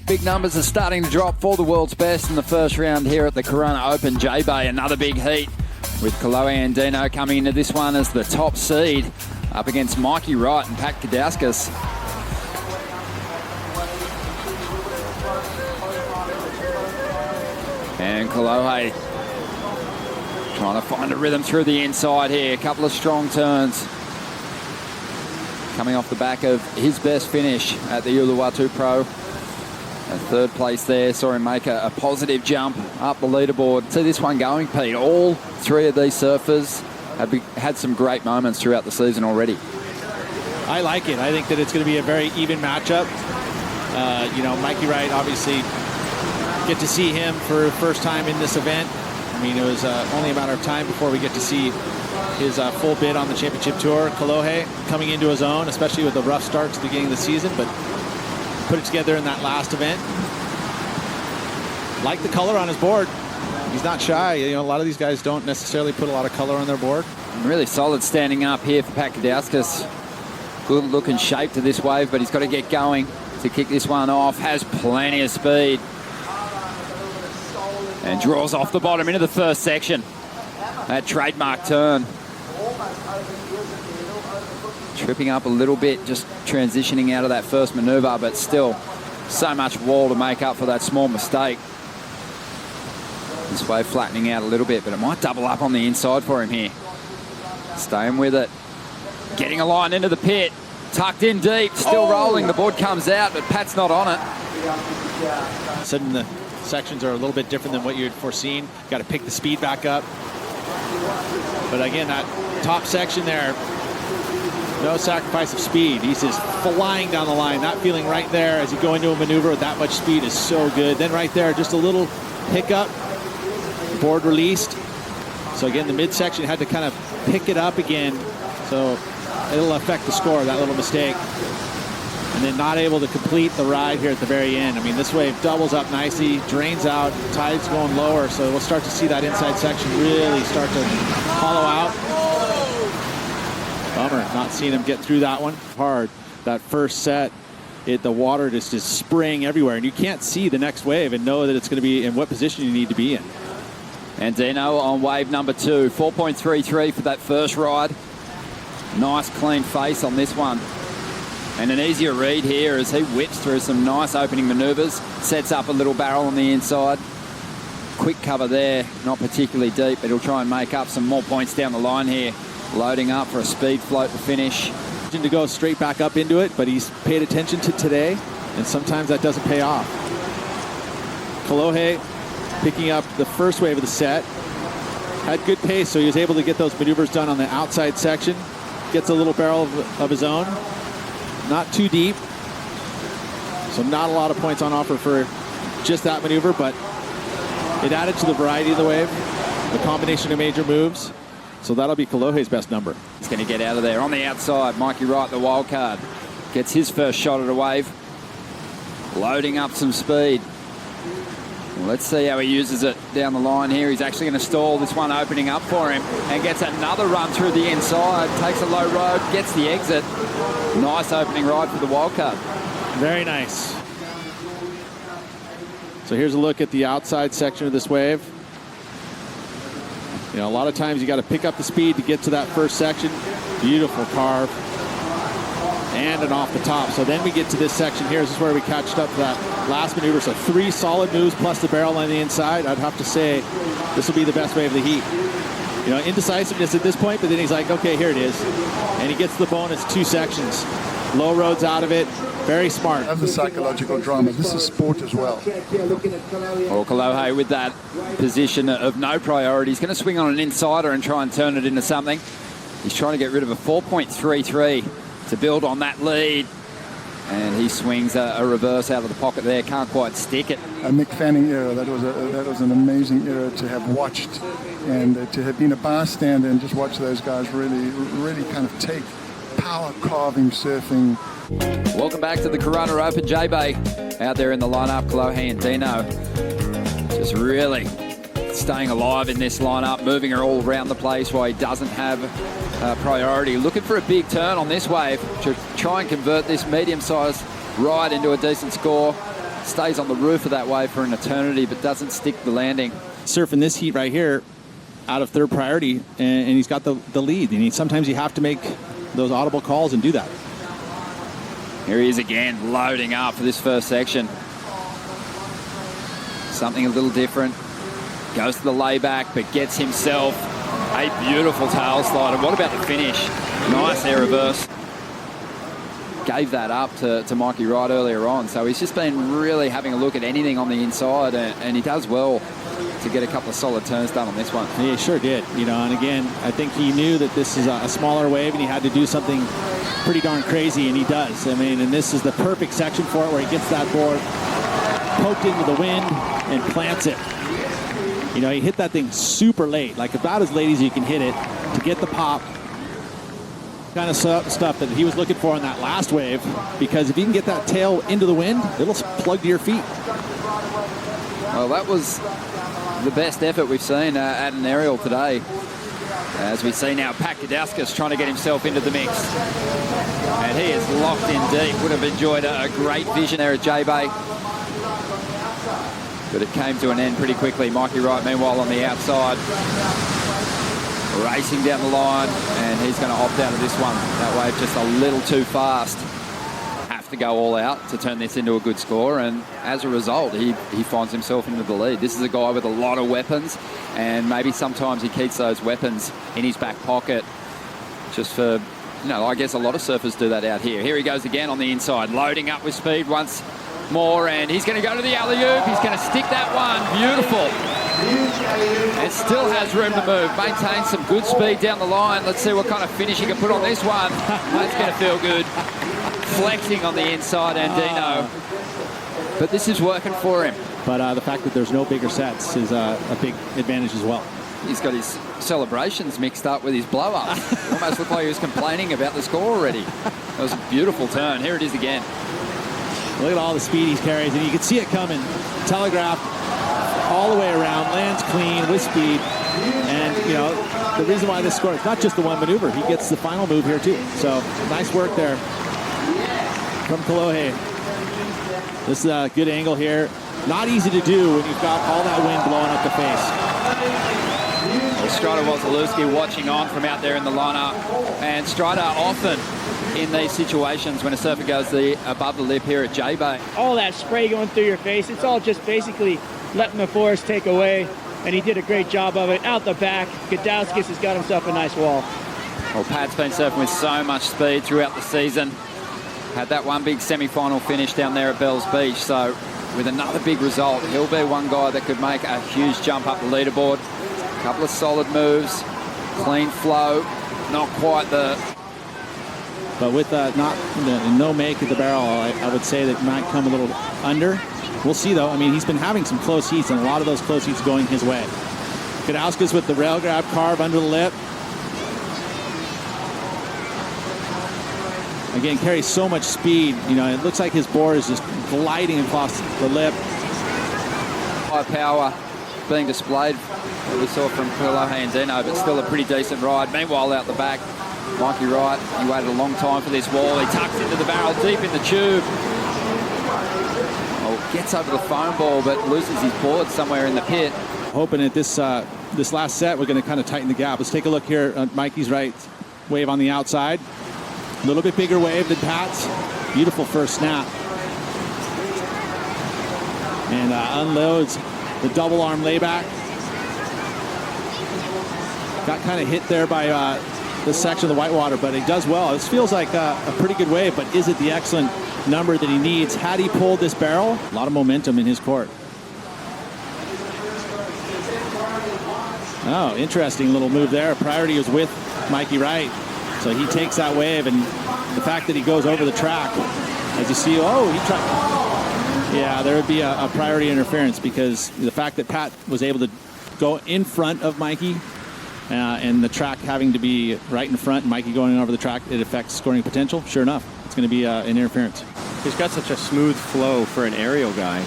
Big numbers are starting to drop for the world's best in the first round here at the Corona Open. J-Bay, another big heat with Kolohe and Andino coming into this one as the top seed up against Mikey, Wright and Gudauskas. And Kolohe trying to find a rhythm through the inside here. A couple of strong turns. Coming off the back of his best finish at the Uluwatu Pro. A third place there, saw him make a positive jump up the leaderboard. See this one going, Pete. All three of these surfers have had some great moments throughout the season already. I like it. I think that it's going to be a very even matchup. Mikey Wright, obviously, get to see him for the first time in this event. I mean, it was only a matter of time before we get to see his full bid on the championship tour. Kolohe coming into his own, especially with a rough start to the beginning of the season, but put it together in that last event. Like the color on his board. He's not shy. A lot of these guys don't necessarily put a lot of color on their board. Really solid standing up here for Gudauskas. Good looking shape to this wave, but he's got to get going to kick this one off. Has plenty of speed. And draws off the bottom into the first section. That trademark turn. Tripping up a little bit, just transitioning out of that first maneuver, but still so much wall to make up for that small mistake. This wave flattening out a little bit, but it might double up on the inside for him here. Staying with it. Getting a line into the pit. Tucked in deep, still rolling. The board comes out, but Pat's not on it. Suddenly the sections are a little bit different than what you had foreseen. Got to pick the speed back up. But again, that top section there, no sacrifice of speed. He's just flying down the line. That feeling right there as you go into a maneuver with that much speed is so good. Then right there, just a little hiccup. Board released. So again, the midsection had to kind of pick it up again. So it'll affect the score, that little mistake. And then not able to complete the ride here at the very end. I mean, this wave doubles up nicely, drains out, tide's going lower. So we'll start to see that inside section really start to hollow out. Bummer, not seeing him get through that one. Hard, that first set, the water just is spraying everywhere, and you can't see the next wave and know that it's going to be in what position you need to be in. Andino on wave number 2, 4.33 for that first ride. Nice clean face on this one. And an easier read here as he whips through some nice opening maneuvers, sets up a little barrel on the inside. Quick cover there, not particularly deep, but he'll try and make up some more points down the line here. Loading up for a speed float to finish. To go straight back up into it, but he's paid attention to today, and sometimes that doesn't pay off. Kolohe picking up the first wave of the set. Had good pace, so he was able to get those maneuvers done on the outside section. Gets a little barrel of his own. Not too deep. So not a lot of points on offer for just that maneuver, but it added to the variety of the wave. The combination of major moves. So that'll be Kolohe's best number. He's going to get out of there. On the outside, Mikey Wright, the wild card, gets his first shot at a wave. Loading up some speed. Well, let's see how he uses it down the line here. He's actually going to stall this one opening up for him and gets another run through the inside. Takes a low road, gets the exit. Nice opening ride for the wild card. Very nice. So here's a look at the outside section of this wave. A lot of times you got to pick up the speed to get to that first section. Beautiful carve. And an off the top. So then we get to this section here. This is where we catched up to that last maneuver. So 3 solid moves plus the barrel on the inside. I'd have to say this will be the best wave of the heat. Indecisiveness at this point, but then he's like, okay, here it is. And he gets the bonus 2 sections. Low roads out of it. Very smart. Have the psychological drama. This is sport as well. Kolohe with that position of no priority. He's going to swing on an insider and try and turn it into something. He's trying to get rid of a 4.33 to build on that lead. And he swings a reverse out of the pocket there. Can't quite stick it. A Mick Fanning era. That was an amazing era to have watched and to have been a bystander and just watch those guys really kind of take power carving surfing. Welcome back to the Corona Open. J-Bay out there in the lineup. Kolohe and Andino just really staying alive in this lineup, moving her all around the place while he doesn't have priority. Looking for a big turn on this wave to try and convert this medium-sized ride into a decent score. stays on the roof of that wave for an eternity, but doesn't stick the landing. Surfing this heat right here out of third priority, and he's got the lead. And sometimes you have to make those audible calls and do that. Here he is again, loading up for this first section. Something a little different. Goes to the layback, but gets himself a beautiful tail slide. And what about the finish? Nice air reverse. Gave that up to Mikey Wright earlier on. So he's just been really having a look at anything on the inside, and he does well to get a couple of solid turns done on this one. Yeah, he sure did. And again, I think he knew that this is a smaller wave and he had to do something pretty darn crazy, and he does. I mean, and this is the perfect section for it, where he gets that board poked into the wind and plants it. He hit that thing super late, like about as late as you can hit it to get the pop. Kind of stuff that he was looking for on that last wave, because if you can get that tail into the wind, it'll plug to your feet. Well, that was the best effort we've seen at an aerial today. As we see now, Gudauskas trying to get himself into the mix. And he is locked in deep. Would have enjoyed a great vision there at J-Bay. But it came to an end pretty quickly. Mikey Wright, meanwhile, on the outside, racing down the line, and he's going to opt out of this one. That wave just a little too fast. Have to go all out to turn this into a good score, and as a result, he finds himself into the lead. This is a guy with a lot of weapons, and maybe sometimes he keeps those weapons in his back pocket just for, I guess a lot of surfers do that out here. Here he goes again on the inside, loading up with speed once more, and he's going to go to the alley-oop. He's going to stick that one. Beautiful. It still has room to move. Maintains some good speed down the line. Let's see what kind of finish he can put on this one. That's going to feel good. Flexing on the inside, Andino. But this is working for him. But the fact that there's no bigger sets is a big advantage as well. He's got his celebrations mixed up with his blow-up. Almost looked like he was complaining about the score already. That was a beautiful turn. Here it is again. Look at all the speed he carries, and you can see it coming. Telegraphed all the way around, lands clean with speed. And, the reason why this score, it's not just the one maneuver. He gets the final move here, too. So, nice work there from Kolohe. This is a good angle here. Not easy to do when you've got all that wind blowing up the face. Well, Strider Wasilewski watching on from out there in the lineup. And Strider often in these situations when a surfer goes above the lip here at J-Bay. All that spray going through your face, it's all just basically letting the force take away, and he did a great job of it. Out the back, Gudauskas has got himself a nice wall. Well, Pat's been surfing with so much speed throughout the season. Had that one big semi-final finish down there at Bells Beach, so with another big result, he'll be one guy that could make a huge jump up the leaderboard. A couple of solid moves, clean flow, not quite the... But with no make at the barrel, I would say that might come a little under. We'll see, though. I mean, he's been having some close heats, and a lot of those close heats going his way. Gudauskas with the rail grab carve under the lip. Again, carries so much speed. It looks like his board is just gliding across the lip. High power being displayed, that we saw from Kolohe and Andino, but still a pretty decent ride. Meanwhile, out the back, Mikey Wright, he waited a long time for this wall. He tucks into the barrel deep in the tube. Oh, gets over the foam ball, but loses his board somewhere in the pit. Hoping at this last set, we're going to kind of tighten the gap. Let's take a look here at Mikey's right wave on the outside. A little bit bigger wave than Pat's. Beautiful first snap. And unloads the double arm layback. Got kind of hit there by this section of the whitewater, but he does well. This feels like a pretty good wave, but is it the excellent number that he needs? Had he pulled this barrel, a lot of momentum in his court. Oh, interesting little move there. Priority was with Mikey Wright. So he takes that wave, and the fact that he goes over the track, as you see, he tried. Yeah, there would be a priority interference, because the fact that Pat was able to go in front of Mikey and the track having to be right in front and Mikey going over the track, it affects scoring potential. Sure enough, it's going to be an interference. He's got such a smooth flow for an aerial guy,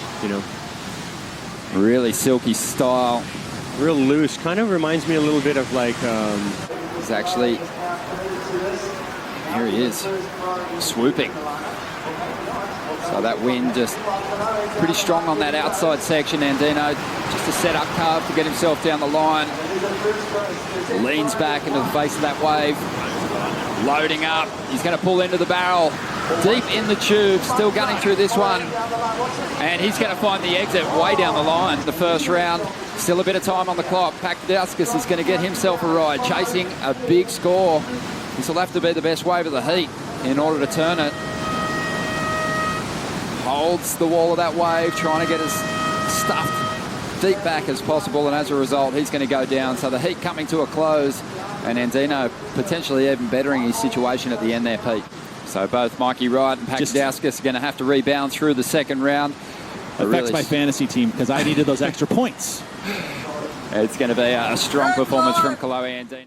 Really silky style. Real loose. Kind of reminds me a little bit of like... He's actually... Here he is, swooping. So that wind just pretty strong on that outside section. Andino just a set up carve to get himself down the line. Leans back into the face of that wave. Loading up. He's going to pull into the barrel. Deep in the tube, still gunning through this one. And he's going to find the exit way down the line. The first round, still a bit of time on the clock. Gudauskas is going to get himself a ride, chasing a big score. This will have to be the best wave of the heat in order to turn it. Holds the wall of that wave, trying to get as stuffed deep back as possible, and as a result, he's going to go down. So the heat coming to a close, and Andino potentially even bettering his situation at the end there, Pete. So both Mikey Wright and Gudauskas are going to have to rebound through the second round. Affects my fantasy team because I needed those extra points. It's going to be a strong performance from Kolohe Andino.